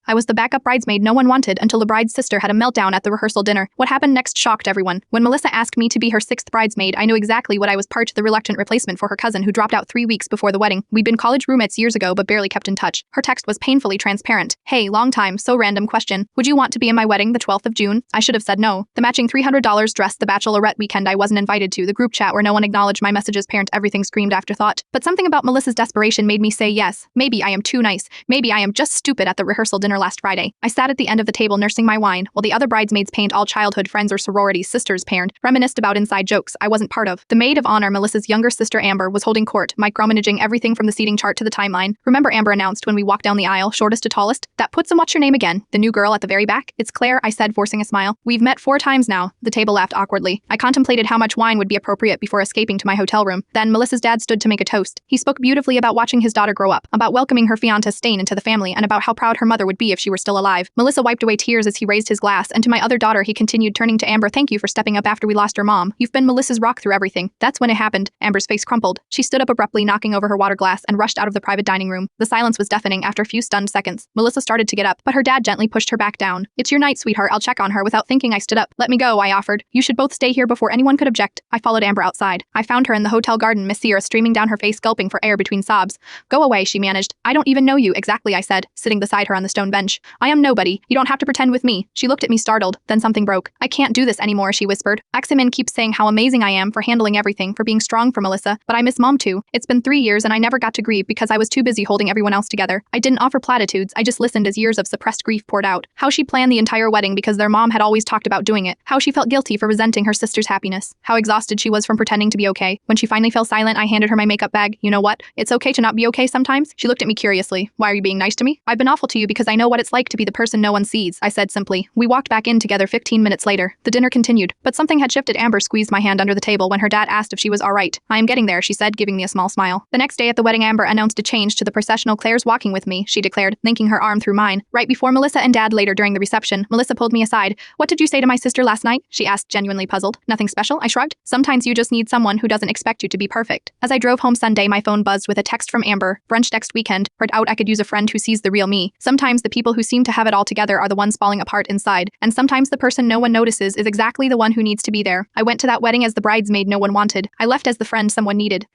I was the backup bridesmaid no one wanted until the bride's sister had a meltdown at the rehearsal dinner. What happened next shocked everyone. When Melissa asked me to be her sixth bridesmaid, I knew exactly what I was, part the reluctant replacement for her cousin who dropped out 3 weeks before the wedding. We'd been college roommates years ago but barely kept in touch. Her text was painfully transparent. Hey, long time, so random question. Would you want to be in my wedding the 12th of June? I should have said no. The matching $300 dress, the bachelorette weekend I wasn't invited to, the group chat where no one acknowledged my messages, parent everything screamed afterthought. But something about Melissa's desperation made me say yes. Maybe I am too nice. Maybe I am just stupid. At the rehearsal dinner last Friday, I sat at the end of the table nursing my wine, while the other bridesmaids, paint all childhood friends or sorority sisters parent, reminisced about inside jokes I wasn't part of. The maid of honor, Melissa's younger sister Amber, was holding court, micromanaging everything from the seating chart to the timeline. Remember, Amber announced when we walked down the aisle, shortest to tallest, that puts what's your name again? The new girl at the very back? It's Claire, I said, forcing a smile. We've met 4 times now. The table laughed awkwardly. I contemplated how much wine would be appropriate before escaping to my hotel room. Then Melissa's dad stood to make a toast. He spoke beautifully about watching his daughter grow up, about welcoming her fiancé Stain into the family, and about how proud her mother would be if she were still alive. Melissa wiped away tears as he raised his glass, and to my other daughter he continued, turning to Amber, thank you for stepping up after we lost her mom. You've been Melissa's rock through everything. That's when it happened. Amber's face crumpled. She stood up abruptly, knocking over her water glass, and rushed out of the private dining room. The silence was deafening. After a few stunned seconds, Melissa started to get up, but her dad gently pushed her back down. It's your night, sweetheart. I'll check on her. Without thinking, I stood up. Let me go, I offered. You should both stay here before anyone could object. I followed Amber outside. I found her in the hotel garden, Miss Sierra streaming down her face, gulping for air between sobs. Go away, she managed. I don't even know you. Exactly, I said, sitting beside her on the stone bench. I am nobody. You don't have to pretend with me. She looked at me startled. Then something broke. I can't do this anymore, she whispered. Aximin keeps saying how amazing I am for handling everything, for being strong for Melissa, but I miss mom too. It's been 3 years and I never got to grieve because I was too busy holding everyone else together. I didn't offer platitudes. I just listened as years of suppressed grief poured out. How she planned the entire wedding because their mom had always talked about doing it. How she felt guilty for resenting her sister's happiness. How exhausted she was from pretending to be okay. When she finally fell silent, I handed her my makeup bag. You know what? It's okay to not be okay sometimes. She looked at me curiously. Why are you being nice to me? I've been awful to you because I know what it's like to be the person no one sees, I said simply. We walked back in together 15 minutes later. The dinner continued, but something had shifted. Amber squeezed my hand under the table when her dad asked if she was all right. I am getting there, she said, giving me a small smile. The next day at the wedding, Amber announced a change to the processional. Claire's walking with me, she declared, linking her arm through mine. Right before Melissa and Dad later during the reception, Melissa pulled me aside. What did you say to my sister last night? She asked, genuinely puzzled. Nothing special, I shrugged. Sometimes you just need someone who doesn't expect you to be perfect. As I drove home Sunday, my phone buzzed with a text from Amber. Brunch next weekend. Heard out I could use a friend who sees the real me. Sometimes the people who seem to have it all together are the ones falling apart inside, and sometimes the person no one notices is exactly the one who needs to be there. I went to that wedding as the bridesmaid no one wanted. I left as the friend someone needed.